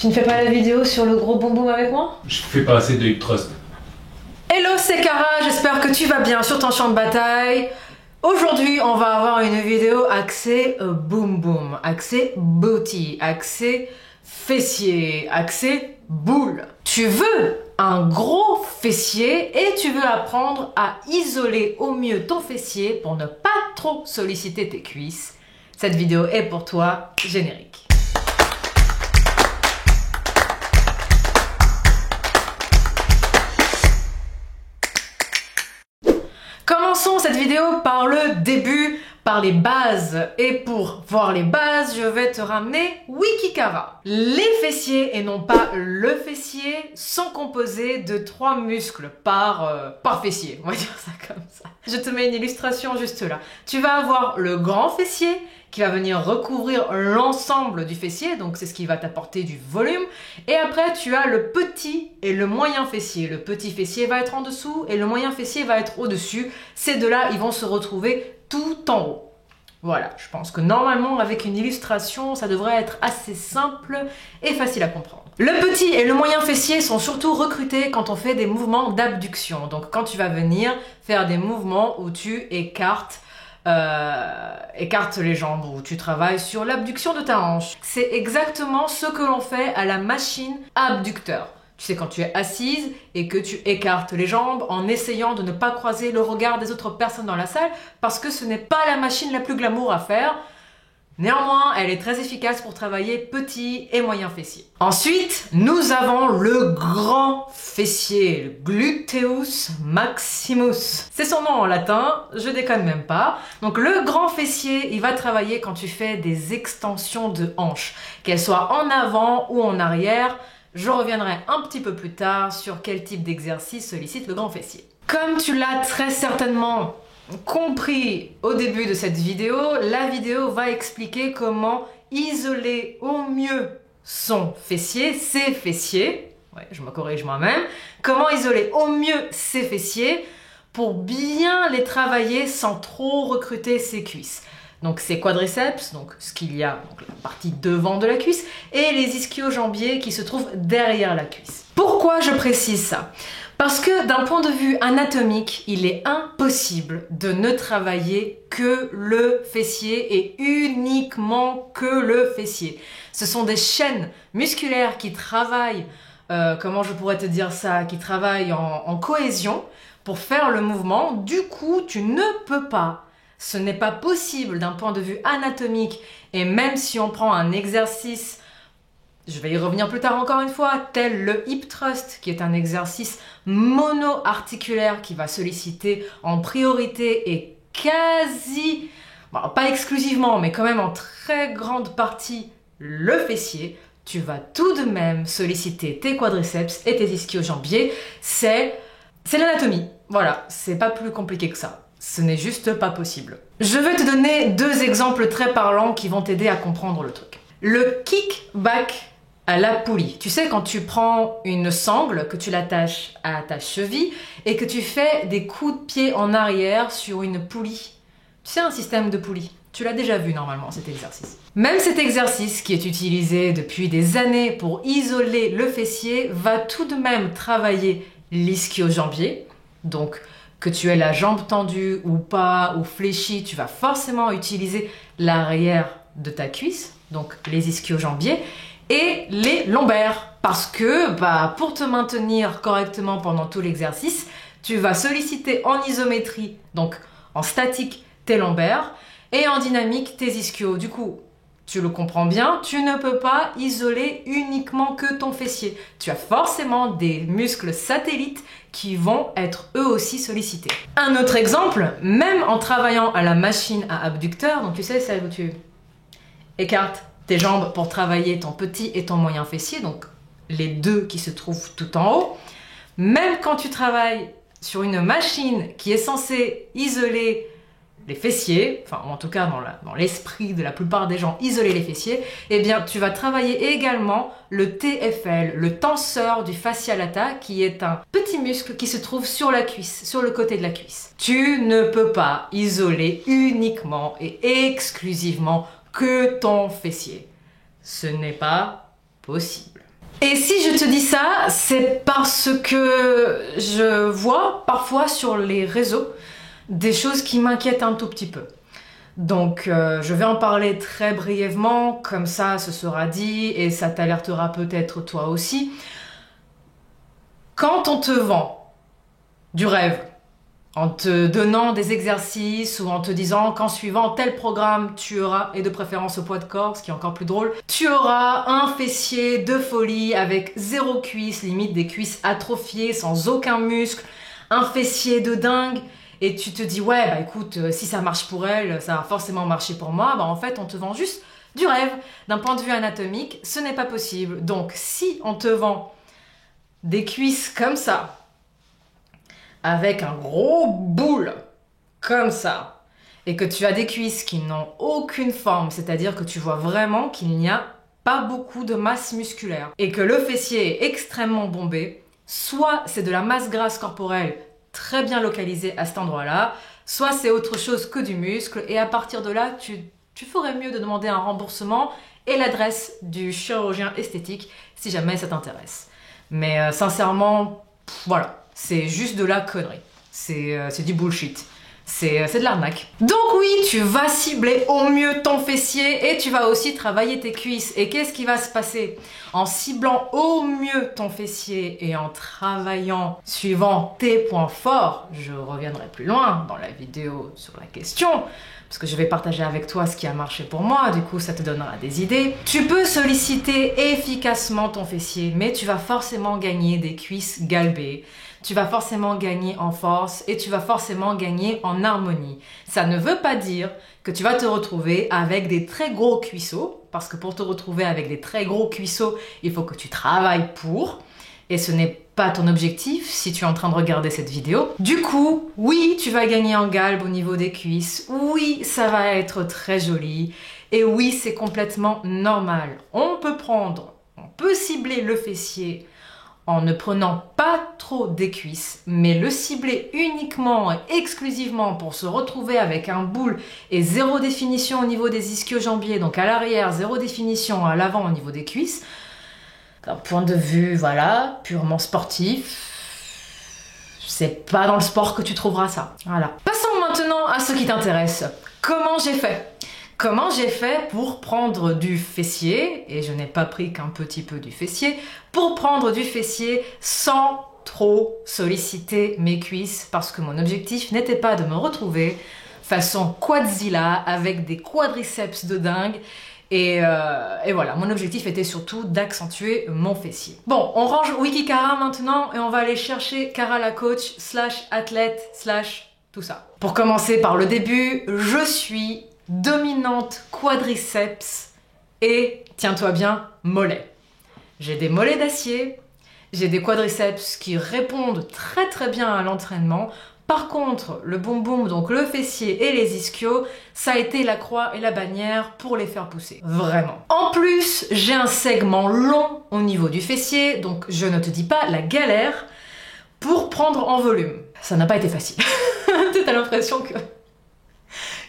Tu ne fais pas la vidéo sur le gros bonbon avec moi? Je fais pas assez de hip thrust. Hello, c'est Cara, j'espère que tu vas bien sur ton champ de bataille. Aujourd'hui, on va avoir une vidéo axée boom boom, axée booty, axée fessier, axée boule. Tu veux un gros fessier et tu veux apprendre à isoler au mieux ton fessier pour ne pas trop solliciter tes cuisses. Cette vidéo est pour toi, générique. Commençons cette vidéo par le début, par les bases. Et pour voir les bases, je vais te ramener Wikikara. Les fessiers, et non pas le fessier, sont composés de 3 muscles par fessier. On va dire ça comme ça. Je te mets une illustration juste là. Tu vas avoir le grand fessier qui va venir recouvrir l'ensemble du fessier, donc c'est ce qui va t'apporter du volume. Et après, tu as le petit et le moyen fessier. Le petit fessier va être en dessous et le moyen fessier va être au-dessus. Ces deux-là, ils vont se retrouver tout en haut. Voilà, je pense que normalement, avec une illustration, ça devrait être assez simple et facile à comprendre. Le petit et le moyen fessier sont surtout recrutés quand on fait des mouvements d'abduction. Donc quand tu vas venir faire des mouvements où tu écartes les jambes, où tu travailles sur l'abduction de ta hanche. C'est exactement ce que l'on fait à la machine abducteur. Tu sais, quand tu es assise et que tu écartes les jambes en essayant de ne pas croiser le regard des autres personnes dans la salle, parce que ce n'est pas la machine la plus glamour à faire. Néanmoins, elle est très efficace pour travailler petit et moyen fessier. Ensuite, nous avons le grand fessier, le gluteus maximus. C'est son nom en latin, je déconne même pas. Donc le grand fessier, il va travailler quand tu fais des extensions de hanches, qu'elles soient en avant ou en arrière. Je reviendrai un petit peu plus tard sur quel type d'exercice sollicite le grand fessier. Comme tu l'as très certainement compris au début de cette vidéo, la vidéo va expliquer comment isoler au mieux son fessier, ses fessiers. Ouais, je me corrige moi-même. Comment isoler au mieux ses fessiers pour bien les travailler sans trop recruter ses cuisses. Donc ses quadriceps, donc ce qu'il y a, donc la partie devant de la cuisse, et les ischio-jambiers qui se trouvent derrière la cuisse. Pourquoi je précise ça? Parce que d'un point de vue anatomique, il est impossible de ne travailler que le fessier et uniquement que le fessier. Ce sont des chaînes musculaires qui travaillent, comment je pourrais te dire ça, qui travaillent en cohésion pour faire le mouvement. Du coup, tu ne peux pas. Ce n'est pas possible d'un point de vue anatomique, et même si on prend un exercice, je vais y revenir plus tard encore une fois, tel le hip thrust, qui est un exercice mono-articulaire qui va solliciter en priorité et quasi, bon, pas exclusivement, mais quand même en très grande partie le fessier, tu vas tout de même solliciter tes quadriceps et tes ischio-jambiers. C'est l'anatomie. Voilà, c'est pas plus compliqué que ça. Ce n'est juste pas possible. Je vais te donner 2 exemples très parlants qui vont t'aider à comprendre le truc. Le kickback à la poulie. Tu sais, quand tu prends une sangle, que tu l'attaches à ta cheville et que tu fais des coups de pied en arrière sur une poulie. Tu sais, un système de poulie. Tu l'as déjà vu normalement, cet exercice. Même cet exercice, qui est utilisé depuis des années pour isoler le fessier, va tout de même travailler l'ischio-jambier. Donc, que tu aies la jambe tendue ou pas, ou fléchie, tu vas forcément utiliser l'arrière de ta cuisse, donc les ischio-jambiers, et les lombaires. Parce que pour te maintenir correctement pendant tout l'exercice, tu vas solliciter en isométrie, donc en statique, tes lombaires, et en dynamique, tes ischios. Du coup, tu le comprends bien, tu ne peux pas isoler uniquement que ton fessier. Tu as forcément des muscles satellites qui vont être eux aussi sollicités. Un autre exemple, même en travaillant à la machine à abducteur, donc tu sais, celle où tu écartes tes jambes pour travailler ton petit et ton moyen fessier, donc les deux qui se trouvent tout en haut, même quand tu travailles sur une machine qui est censée isoler les fessiers, enfin en tout cas dans l'esprit de la plupart des gens, isoler les fessiers, eh bien tu vas travailler également le TFL, le tenseur du fascia lata, qui est un petit muscle qui se trouve sur la cuisse, sur le côté de la cuisse. Tu ne peux pas isoler uniquement et exclusivement que ton fessier. Ce n'est pas possible. Et si je te dis ça, c'est parce que je vois parfois sur les réseaux des choses qui m'inquiètent un tout petit peu. Donc je vais en parler très brièvement, comme ça ce sera dit et ça t'alertera peut-être toi aussi. Quand on te vend du rêve, en te donnant des exercices ou en te disant qu'en suivant tel programme, tu auras, et de préférence au poids de corps, ce qui est encore plus drôle, tu auras un fessier de folie avec 0 cuisse, limite des cuisses atrophiées, sans aucun muscle, un fessier de dingue, et tu te dis ouais bah écoute, si ça marche pour elle, ça va forcément marcher pour moi, bah en fait on te vend juste du rêve. D'un point de vue anatomique, ce n'est pas possible. Donc si on te vend des cuisses comme ça, avec un gros boule, comme ça, et que tu as des cuisses qui n'ont aucune forme, c'est-à-dire que tu vois vraiment qu'il n'y a pas beaucoup de masse musculaire, et que le fessier est extrêmement bombé, soit c'est de la masse grasse corporelle très bien localisée à cet endroit-là, soit c'est autre chose que du muscle, et à partir de là, tu ferais mieux de demander un remboursement et l'adresse du chirurgien esthétique si jamais ça t'intéresse. Mais sincèrement, voilà. C'est juste de la connerie. C'est du bullshit. C'est de l'arnaque. Donc oui, tu vas cibler au mieux ton fessier et tu vas aussi travailler tes cuisses. Et qu'est-ce qui va se passer? En ciblant au mieux ton fessier et en travaillant suivant tes points forts, je reviendrai plus loin dans la vidéo sur la question, parce que je vais partager avec toi ce qui a marché pour moi, du coup ça te donnera des idées. Tu peux solliciter efficacement ton fessier, mais tu vas forcément gagner des cuisses galbées, tu vas forcément gagner en force et tu vas forcément gagner en harmonie. Ça ne veut pas dire que tu vas te retrouver avec des très gros cuisseaux, parce que pour te retrouver avec des très gros cuisseaux, il faut que tu travailles pour, et ce n'est pas ton objectif si tu es en train de regarder cette vidéo. Du coup, oui, tu vas gagner en galbe au niveau des cuisses, oui, ça va être très joli, et oui, c'est complètement normal. On peut cibler le fessier en ne prenant pas trop des cuisses, mais le cibler uniquement et exclusivement pour se retrouver avec un boule et 0 définition au niveau des ischio-jambiers, donc à l'arrière, 0 définition à l'avant au niveau des cuisses. D'un point de vue, voilà, purement sportif, c'est pas dans le sport que tu trouveras ça. Voilà. Passons maintenant à ce qui t'intéresse. Comment j'ai fait? Comment j'ai fait pour prendre du fessier, et je n'ai pas pris qu'un petit peu du fessier, pour prendre du fessier sans trop solliciter mes cuisses, parce que mon objectif n'était pas de me retrouver façon quadzilla avec des quadriceps de dingue, et voilà, mon objectif était surtout d'accentuer mon fessier. Bon, on range Wikikara maintenant et on va aller chercher Kara la coach / athlète / tout ça. Pour commencer par le début, je suis dominante quadriceps et, tiens-toi bien, mollets. J'ai des mollets d'acier, j'ai des quadriceps qui répondent très très bien à l'entraînement. Par contre, le boum boum, donc le fessier et les ischios, ça a été la croix et la bannière pour les faire pousser. Vraiment. En plus, j'ai un segment long au niveau du fessier, donc je ne te dis pas la galère pour prendre en volume. Ça n'a pas été facile. T'as l'impression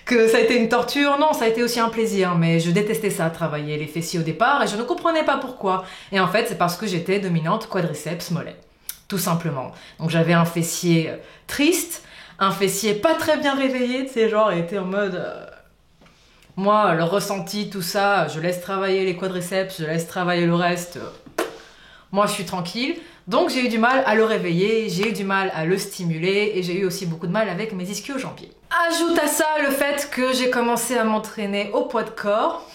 que ça a été une torture. Non, ça a été aussi un plaisir, mais je détestais ça, travailler les fessiers au départ, et je ne comprenais pas pourquoi. Et en fait, c'est parce que j'étais dominante quadriceps mollet. Tout simplement. Donc j'avais un fessier triste, un fessier pas très bien réveillé, tu sais, genre, il était en mode... Moi, le ressenti, tout ça, je laisse travailler les quadriceps, je laisse travailler le reste. Moi, je suis tranquille. Donc j'ai eu du mal à le réveiller, j'ai eu du mal à le stimuler, et j'ai eu aussi beaucoup de mal avec mes ischio-jambiers. Ajoute à ça le fait que j'ai commencé à m'entraîner au poids de corps,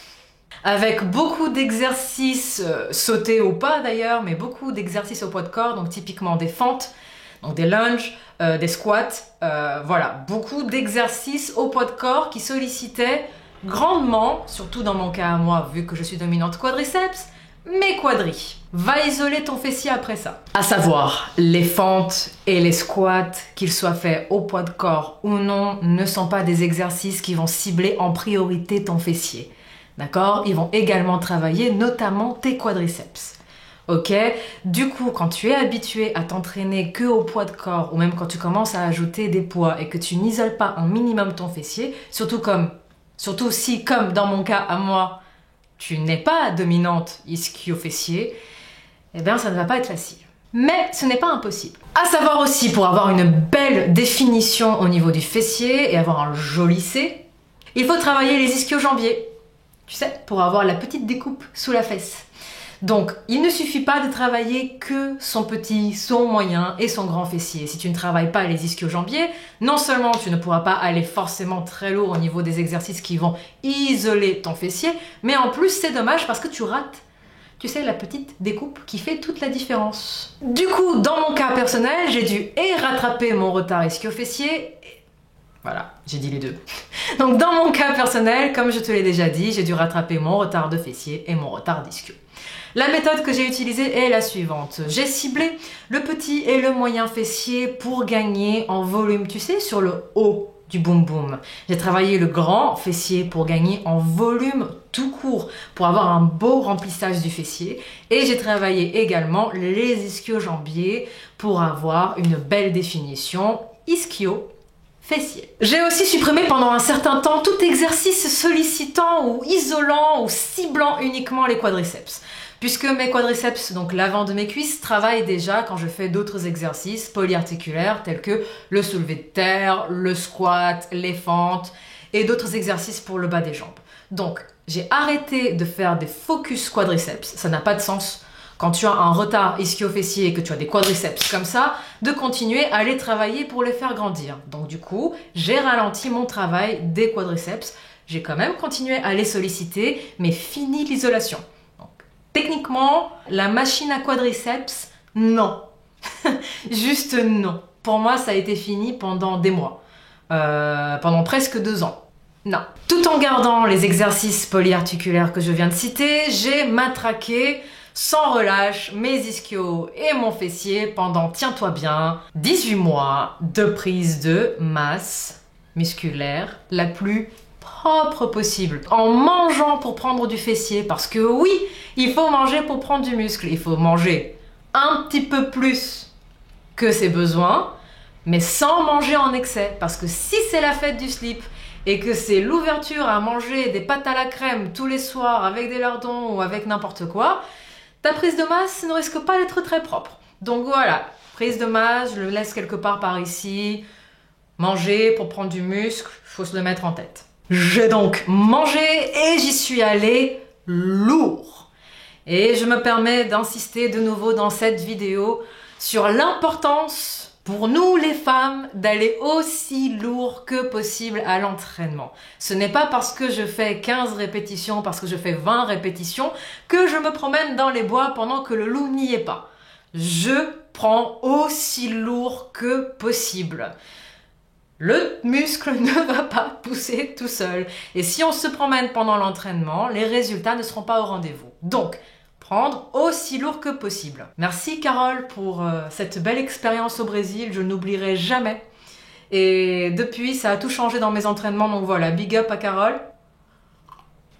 avec beaucoup d'exercices, sautés ou pas d'ailleurs, mais beaucoup d'exercices au poids de corps, donc typiquement des fentes, donc des lunges, des squats, voilà, beaucoup d'exercices au poids de corps qui sollicitaient grandement, surtout dans mon cas à moi, vu que je suis dominante quadriceps, mes quadris. Va isoler ton fessier après ça. À savoir, les fentes et les squats, qu'ils soient faits au poids de corps ou non, ne sont pas des exercices qui vont cibler en priorité ton fessier. D'accord? Ils vont également travailler notamment tes quadriceps. Ok? Du coup, quand tu es habitué à t'entraîner que au poids de corps, ou même quand tu commences à ajouter des poids et que tu n'isoles pas un minimum ton fessier, surtout si, comme dans mon cas à moi, tu n'es pas dominante ischio-fessier, eh bien ça ne va pas être facile. Mais ce n'est pas impossible. À savoir aussi, pour avoir une belle définition au niveau du fessier et avoir un joli C, il faut travailler les ischio-jambiers. Tu sais, pour avoir la petite découpe sous la fesse. Donc, il ne suffit pas de travailler que son petit, son moyen et son grand fessier. Si tu ne travailles pas les ischio-jambiers, non seulement tu ne pourras pas aller forcément très lourd au niveau des exercices qui vont isoler ton fessier, mais en plus c'est dommage parce que tu rates, tu sais, la petite découpe qui fait toute la différence. Du coup, dans mon cas personnel, j'ai dû rattraper mon retard ischio-fessier. Voilà, j'ai dit les deux. Donc dans mon cas personnel, comme je te l'ai déjà dit, j'ai dû rattraper mon retard de fessier et mon retard d'ischio. La méthode que j'ai utilisée est la suivante. J'ai ciblé le petit et le moyen fessier pour gagner en volume, tu sais, sur le haut du boom boom. J'ai travaillé le grand fessier pour gagner en volume tout court, pour avoir un beau remplissage du fessier. Et j'ai travaillé également les ischio-jambiers pour avoir une belle définition ischio-fessier. J'ai aussi supprimé pendant un certain temps tout exercice sollicitant ou isolant ou ciblant uniquement les quadriceps. Puisque mes quadriceps, donc l'avant de mes cuisses, travaillent déjà quand je fais d'autres exercices polyarticulaires tels que le soulevé de terre, le squat, les fentes et d'autres exercices pour le bas des jambes. Donc, j'ai arrêté de faire des focus quadriceps, ça n'a pas de sens quand tu as un retard ischio-fessier et que tu as des quadriceps comme ça, de continuer à les travailler pour les faire grandir. Donc du coup, j'ai ralenti mon travail des quadriceps, j'ai quand même continué à les solliciter, mais fini l'isolation. Techniquement, la machine à quadriceps, non. Juste non. Pour moi, ça a été fini pendant des mois. Pendant presque 2 ans. Non. Tout en gardant les exercices polyarticulaires que je viens de citer, j'ai matraqué sans relâche mes ischios et mon fessier pendant, tiens-toi bien, 18 mois de prise de masse musculaire la plus propre possible, en mangeant pour prendre du fessier, parce que oui, il faut manger pour prendre du muscle, il faut manger un petit peu plus que ses besoins, mais sans manger en excès, parce que si c'est la fête du slip et que c'est l'ouverture à manger des pâtes à la crème tous les soirs avec des lardons ou avec n'importe quoi, ta prise de masse ne risque pas d'être très propre. Donc voilà, prise de masse, je le laisse quelque part par ici, manger pour prendre du muscle, faut se le mettre en tête. J'ai donc mangé et j'y suis allée lourd. Et je me permets d'insister de nouveau dans cette vidéo sur l'importance pour nous les femmes d'aller aussi lourd que possible à l'entraînement. Ce n'est pas parce que je fais 15 répétitions, parce que je fais 20 répétitions, que je me promène dans les bois pendant que le loup n'y est pas. Je prends aussi lourd que possible. Le muscle ne va pas pousser tout seul. Et si on se promène pendant l'entraînement, les résultats ne seront pas au rendez-vous. Donc, prendre aussi lourd que possible. Merci Carole pour cette belle expérience au Brésil, je n'oublierai jamais. Et depuis, ça a tout changé dans mes entraînements, donc voilà, big up à Carole,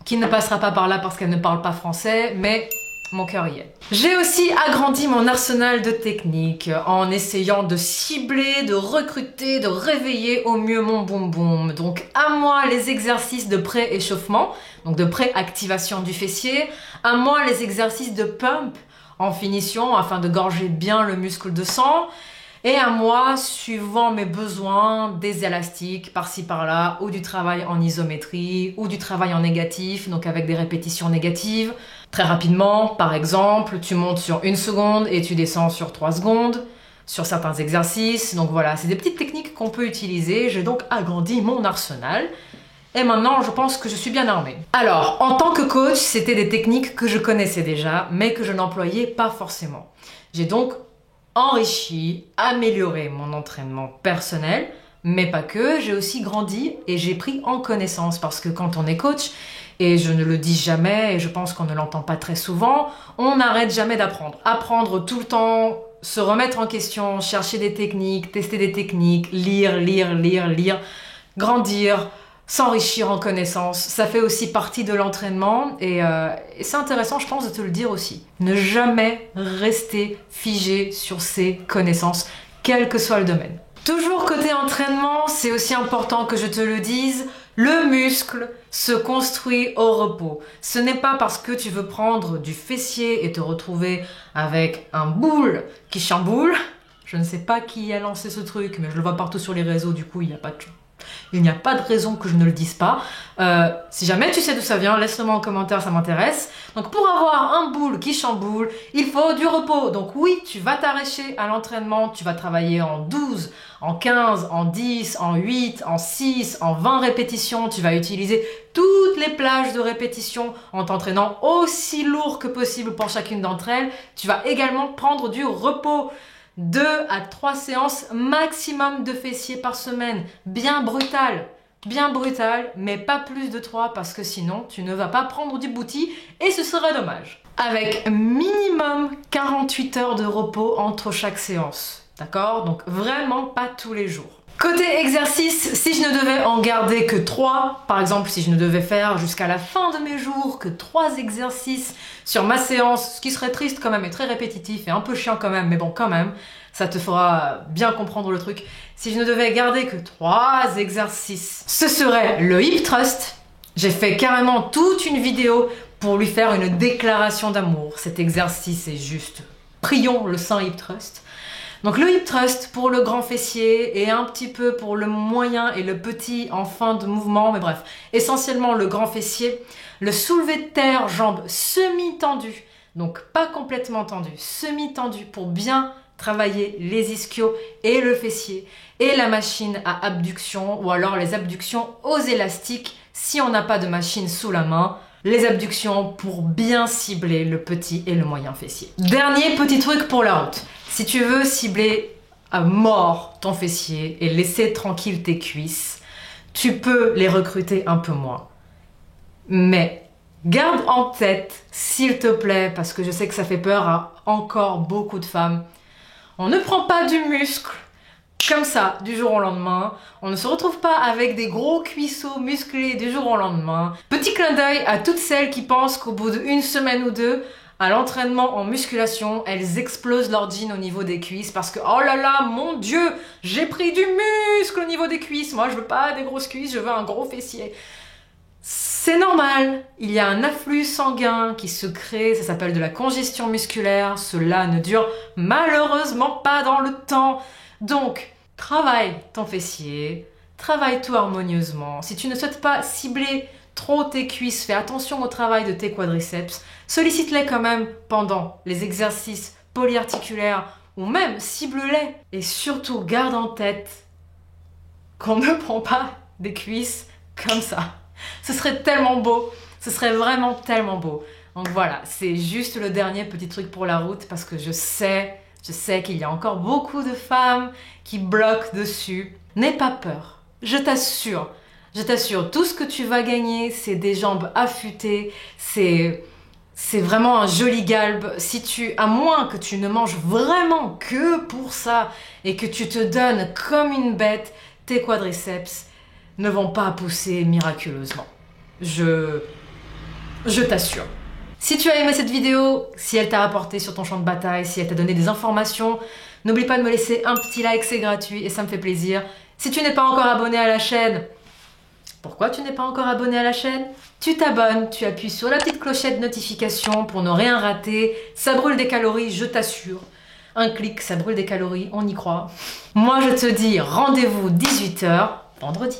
qui ne passera pas par là parce qu'elle ne parle pas français, mais mon cœur y est. J'ai aussi agrandi mon arsenal de techniques en essayant de cibler, de recruter, de réveiller au mieux mon boom boom. Donc à moi les exercices de pré-échauffement, donc de pré-activation du fessier, à moi les exercices de pump en finition afin de gorger bien le muscle de sang, et à moi, suivant mes besoins, des élastiques par-ci par-là, ou du travail en isométrie, ou du travail en négatif, donc avec des répétitions négatives. Très rapidement, par exemple, tu montes sur 1 seconde et tu descends sur 3 secondes, sur certains exercices. Donc voilà, c'est des petites techniques qu'on peut utiliser. J'ai donc agrandi mon arsenal. Et maintenant, je pense que je suis bien armée. Alors, en tant que coach, c'était des techniques que je connaissais déjà, mais que je n'employais pas forcément. J'ai donc enrichi, amélioré mon entraînement personnel, mais pas que, j'ai aussi grandi et j'ai pris en connaissance parce que quand on est coach, et je ne le dis jamais et je pense qu'on ne l'entend pas très souvent, on n'arrête jamais d'apprendre. Apprendre tout le temps, se remettre en question, chercher des techniques, tester des techniques, lire, grandir, s'enrichir en connaissances, ça fait aussi partie de l'entraînement et c'est intéressant, je pense, de te le dire aussi. Ne jamais rester figé sur ses connaissances, quel que soit le domaine. Toujours côté entraînement, c'est aussi important que je te le dise, Le muscle se construit au repos. Ce n'est pas parce que tu veux prendre du fessier et te retrouver avec un boule qui chamboule. Je ne sais pas qui a lancé ce truc, mais je le vois partout sur les réseaux, du coup il n'y a pas de raison que je ne le dise pas. Si jamais tu sais d'où ça vient, laisse-le moi en commentaire, ça m'intéresse. Donc pour avoir un boule qui chamboule, il faut du repos. Donc oui, tu vas t'arracher à l'entraînement, tu vas travailler en 12, en 15, en 10, en 8, en 6, en 20 répétitions. Tu vas utiliser toutes les plages de répétition en t'entraînant aussi lourd que possible pour chacune d'entre elles. Tu vas également prendre du repos. 2 à 3 séances maximum de fessiers par semaine. Bien brutal, mais pas plus de 3 parce que sinon tu ne vas pas prendre du booty et ce serait dommage. Avec minimum 48 heures de repos entre chaque séance. D'accord? Donc vraiment pas tous les jours. Côté exercice, si je ne devais en garder que 3, par exemple si je ne devais faire jusqu'à la fin de mes jours que 3 exercices sur ma séance, ce qui serait triste quand même et très répétitif et un peu chiant quand même, mais bon quand même, ça te fera bien comprendre le truc. Si je ne devais garder que 3 exercices, ce serait le hip thrust. J'ai fait carrément toute une vidéo pour lui faire une déclaration d'amour. Cet exercice est juste, prions le saint hip thrust. Donc le hip thrust pour le grand fessier et un petit peu pour le moyen et le petit en fin de mouvement, mais bref, essentiellement le grand fessier. Le soulevé de terre, jambes semi-tendues, donc pas complètement tendues, semi-tendues pour bien travailler les ischios et le fessier. Et la machine à abduction ou alors les abductions aux élastiques si on n'a pas de machine sous la main. Les abductions pour bien cibler le petit et le moyen fessier. Dernier petit truc pour la route. Si tu veux cibler à mort ton fessier et laisser tranquille tes cuisses, tu peux les recruter un peu moins. Mais garde en tête, s'il te plaît, parce que je sais que ça fait peur à encore beaucoup de femmes, on ne prend pas du muscle comme ça, du jour au lendemain. On ne se retrouve pas avec des gros cuisseaux musclés du jour au lendemain. Petit clin d'œil à toutes celles qui pensent qu'au bout d'une semaine ou deux, à l'entraînement en musculation, elles explosent leur jean au niveau des cuisses parce que, oh là là, mon Dieu, j'ai pris du muscle au niveau des cuisses. Moi, je veux pas des grosses cuisses, je veux un gros fessier. C'est normal, il y a un afflux sanguin qui se crée, ça s'appelle de la congestion musculaire. Cela ne dure malheureusement pas dans le temps. Donc, travaille ton fessier, travaille tout harmonieusement. Si tu ne souhaites pas cibler trop tes cuisses, fais attention au travail de tes quadriceps. Sollicite-les quand même pendant les exercices polyarticulaires ou même cible-les. Et surtout, garde en tête qu'on ne prend pas des cuisses comme ça. Ce serait tellement beau, ce serait vraiment tellement beau. Donc voilà, c'est juste le dernier petit truc pour la route parce que je sais qu'il y a encore beaucoup de femmes qui bloquent dessus. N'aie pas peur, je t'assure, tout ce que tu vas gagner, c'est des jambes affûtées, c'est vraiment un joli galbe. À moins que tu ne manges vraiment que pour ça et que tu te donnes comme une bête, tes quadriceps ne vont pas pousser miraculeusement. Je t'assure. Si tu as aimé cette vidéo, si elle t'a apporté sur ton champ de bataille, si elle t'a donné des informations, n'oublie pas de me laisser un petit like, c'est gratuit et ça me fait plaisir. Si tu n'es pas encore abonné à la chaîne, pourquoi tu n'es pas encore abonné à la chaîne? Tu t'abonnes, tu appuies sur la petite clochette de notification pour ne rien rater. Ça brûle des calories, je t'assure. Un clic, ça brûle des calories, on y croit. Moi je te dis rendez-vous 18 h vendredi.